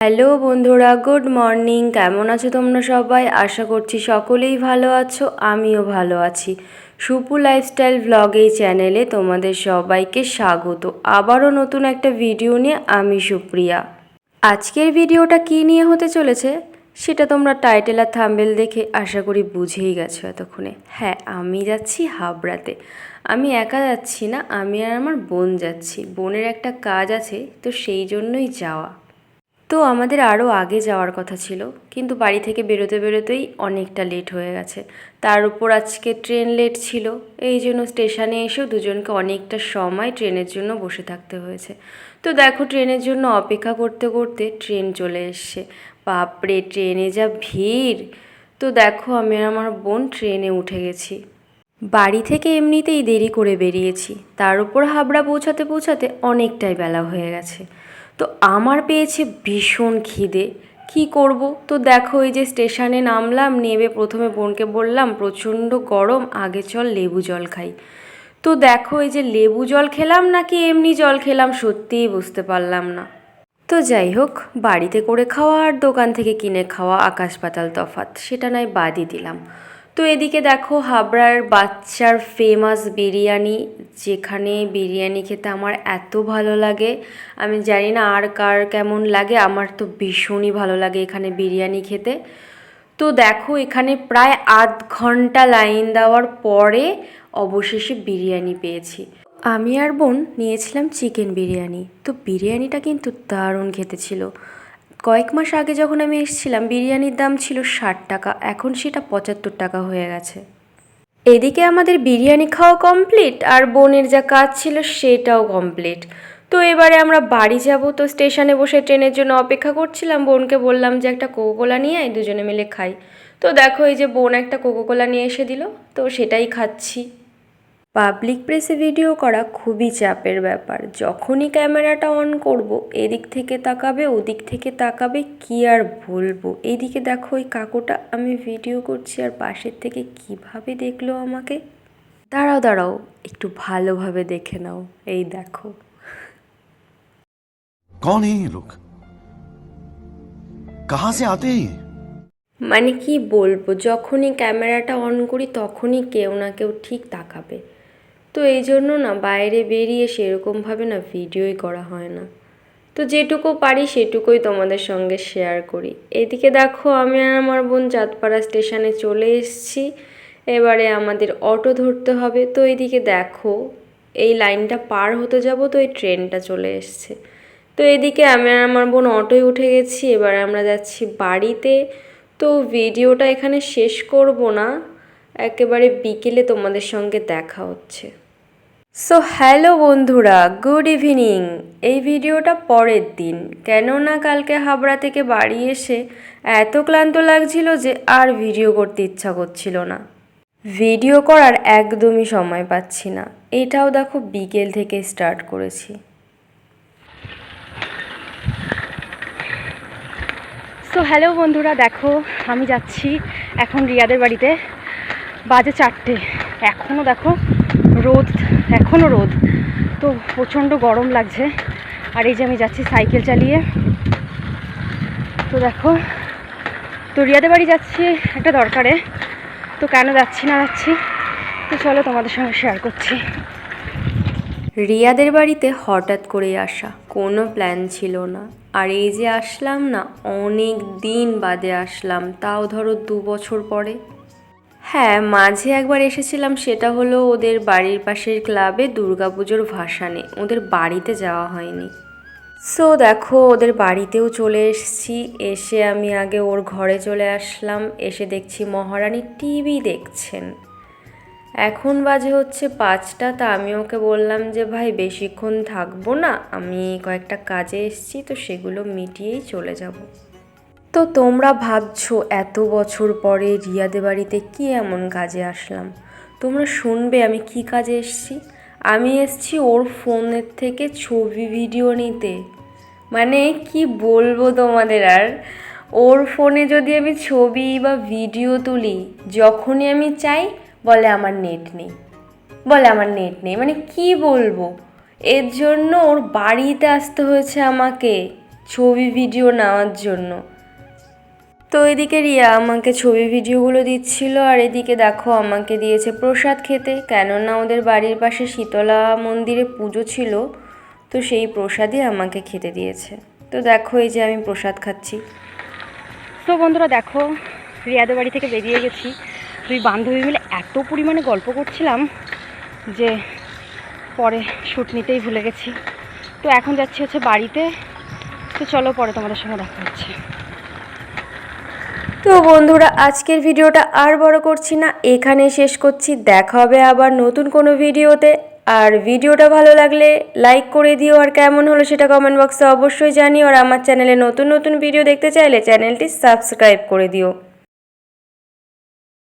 Hello বন্ধুরা, good morning. কেমন আছো তোমরা সবাই? আশা করছি সকলেই ভালো আছো, আমিও ভালো আছি। সুপু লাইফস্টাইল ব্লগ এই চ্যানেলে তোমাদের সবাইকে স্বাগত। আবারও নতুন একটা ভিডিও নিয়ে আমি সুপ্রিয়া। আজকের ভিডিওটা কী নিয়ে হতে চলেছে সেটা তোমরা টাইটেল আর থাম্বনেল দেখে আশা করি বুঝেই গেছো এতক্ষণে। হ্যাঁ, আমি যাচ্ছি হাবড়াতে। আমি একা যাচ্ছি না, আমি আর আমার বোন যাচ্ছি। বোনের একটা কাজ আছে, তো সেই জন্যই যাওয়া। তো আমাদের আরও আগে যাওয়ার কথা ছিল, কিন্তু বাড়ি থেকে বেরোতে বেরোতেই অনেকটা লেট হয়ে গেছে। তার উপর আজকে ট্রেন লেট ছিল, এই জন্য স্টেশনে এসেও দুজনকে অনেকটা সময় ট্রেনের জন্য বসে থাকতে হয়েছে। তো দেখো, ট্রেনের জন্য অপেক্ষা করতে করতে ট্রেন চলে এসছে। বাপরে, ট্রেনে যা ভিড়! তো দেখো, আমি আর আমার বোন ট্রেনে উঠে গেছি। বাড়ি থেকে এমনিতেই দেরি করে বেরিয়েছি, তার উপর হাবড়া পৌঁছাতে পৌঁছাতে অনেকটাই বেলা হয়ে গেছে। তো আমার পেয়েছে ভীষণ খিদে। কি করব? তো দেখো, এই যে স্টেশনে নামলাম, নেমে প্রথমে বোনকে বললাম প্রচণ্ড গরম, আগে চল লেবু জল খাই। তো দেখো, এই যে লেবু জল খেলাম নাকি এমনি জল খেলাম সত্যিই বুঝতে পারলাম না। তো যাই হোক, বাড়িতে করে খাওয়া আর দোকান থেকে কিনে খাওয়া আকাশ পাতাল তফাৎ, সেটা নয় বাদই দিলাম। তো এদিকে দেখো, হাবড়ার বাচ্চার ফেমাস বিরিয়ানি, যেখানে বিরিয়ানি খেতে আমার এত ভালো লাগে। আমি জানি না আর কার কেমন লাগে, আমার তো ভীষণই ভালো লাগে এখানে বিরিয়ানি খেতে। তো দেখো, এখানে প্রায় আধ ঘন্টা লাইন দেওয়ার পরে অবশেষে বিরিয়ানি পেয়েছি। আমি আর বোন নিয়েছিলাম চিকেন বিরিয়ানি। তো বিরিয়ানিটা কিন্তু দারুণ খেতে ছিল। কয়েক মাস আগে যখন আমি এসেছিলাম, বিরিয়ানির দাম ছিল 60 টাকা, এখন সেটা 75 টাকা হয়ে গেছে। এদিকে আমাদের বিরিয়ানি খাওয়া কমপ্লিট, আর বোনের যা কাজ ছিল সেটাও কমপ্লিট। তো এবারে আমরা বাড়ি যাব। তো স্টেশনে বসে ট্রেনের জন্য অপেক্ষা করছিলাম, বোনকে বললাম যে একটা কোকোকোলা নিয়ে আয়, দুজনে মিলে খাই। তো দেখো, এই যে বোন একটা কোকোকোলা নিয়ে এসে দিল, তো সেটাই খাচ্ছি। পাবলিক প্লেসে ভিডিও করা খুবই চাপের ব্যাপার। যখনই ক্যামেরাটা অন করব, এদিক থেকে তাকাবে, ওদিক থেকে তাকাবে, কি আর বলবো। এইদিকে দেখো, ওই কাকুটা, আমি ভিডিও করছি আর পাশের থেকে কিভাবে দেখলো আমাকে। দাঁড়াও দাঁড়াও, একটু ভালোভাবে দেখে নাও। এই দেখো। कौन है ये लोग? कहाँ से आते हैं ये? মানে কি বলবো, যখনই ক্যামেরাটা অন করি তখনই কেউ না কেউ ঠিক তাকাবে। তো এই জন্য না, বাইরে বেরিয়ে সেরকমভাবে না ভিডিওই করা হয় না। তো যেটুকু পারি সেটুকুই তোমাদের সঙ্গে শেয়ার করি। এদিকে দেখো, আমি আর আমার বোন চাঁদপাড়া স্টেশনে চলে এসেছি। এবারে আমাদের অটো ধরতে হবে। তো এইদিকে দেখো, এই লাইনটা পার হতে যাব, তো এই ট্রেনটা চলে এসছে। তো এদিকে আমি আর আমার বোন অটোয় উঠে গেছি। এবারে আমরা যাচ্ছি বাড়িতে। তো ভিডিওটা এখানে শেষ করব না, একেবারে বিকেলে তোমাদের সঙ্গে দেখা হচ্ছে। সো হ্যালো বন্ধুরা, গুড ইভিনিং। এই ভিডিওটা পরের দিন, কেননা কালকে হাবড়া থেকে বাড়ি এসে এত ক্লান্ত লাগছিল যে আর ভিডিও করতে ইচ্ছা করছিল না। ভিডিও করার একদমই সময় পাচ্ছি না। এটাও দেখো বিকেল থেকে স্টার্ট করেছি। সো হ্যালো বন্ধুরা, দেখো আমি যাচ্ছি এখন রিয়াদের বাড়িতে। বাজে 4টে, এখনও দেখো রোদ, এখনও রোদ। তো প্রচণ্ড গরম লাগছে। আর এই যে আমি যাচ্ছি সাইকেল চালিয়ে। তো দেখো, তো রিয়াদের বাড়ি যাচ্ছি একটা দরকারে। তো কেন যাচ্ছি না যাচ্ছি, তো চলো তোমাদের সঙ্গে শেয়ার করছি। রিয়াদের বাড়িতে হঠাৎ করে আসা, কোনো প্ল্যান ছিল না। আর এই যে আসলাম না, অনেক দিন বাদে আসলাম, তাও ধরো 2 বছর পরে। হ্যাঁ, মাঝে একবার এসেছিলাম, সেটা হলো ওদের বাড়ির পাশের ক্লাবে দুর্গাপুজোর ভাসানে। ওদের বাড়িতে যাওয়া হয়নি। সো দেখো, ওদের বাড়িতেও চলে এসেছি। এসে আমি আগে ওর ঘরে চলে আসলাম। এসে দেখছি মহারানী টিভি দেখছেন। এখন বাজে হচ্ছে 5টা। তা আমি ওকে বললাম যে ভাই, বেশিক্ষণ থাকবো না, আমি কয়েকটা কাজে এসেছি, তো সেগুলো মিটিয়েই চলে যাব। তো তোমরা ভাবছো এত বছর পরে রিয়াদের বাড়িতে কি এমন কাজে আসলাম। তোমরা শুনবে আমি কি কাজে এসেছি। আমি এসেছি ওর ফোনের থেকে ছবি ভিডিও নিতে। মানে কি বলবো তোমাদের আর। ওর ফোনে যদি আমি ছবি বা ভিডিও তুলি, যখনই আমি চাই বলে আমার নেট নেই, বলে আমার নেট নেই। মানে কি বলবো, এর জন্য ওর বাড়িতে আসতে হয়েছে আমাকে ছবি ভিডিও নেওয়ার জন্য। তো এদিকে রিয়া আমাকে ছবি ভিডিওগুলো দিচ্ছিল, আর এদিকে দেখো আমাকে দিয়েছে প্রসাদ খেতে, কেননা ওদের বাড়ির পাশে শীতলা মন্দিরে পুজো ছিল, তো সেই প্রসাদই আমাকে খেতে দিয়েছে। তো দেখো এই যে আমি প্রসাদ খাচ্ছি। তো বন্ধুরা দেখো, রিয়াদের বাড়ি থেকে বেরিয়ে গেছি। দুই বান্ধবী মিলে এত পরিমাণে গল্প করছিলাম যে পরে শ্যুট নিতেই ভুলে গেছি। তো এখন যাচ্ছি হচ্ছে বাড়িতে। তো চলো পরে তোমাদের সঙ্গে দেখা হচ্ছে। তো বন্ধুরা আজকের ভিডিওটা আর বড় করছি না, এখানে শেষ করছি। দেখা হবে আবার নতুন কোনো ভিডিওতে। আর ভিডিওটা ভালো লাগলে লাইক করে দিও, আর কেমন হলো সেটা কমেন্ট বক্সে অবশ্যই জানিও। আর আমার চ্যানেলে নতুন নতুন ভিডিও দেখতে চাইলে চ্যানেলটি সাবস্ক্রাইব করে দিও।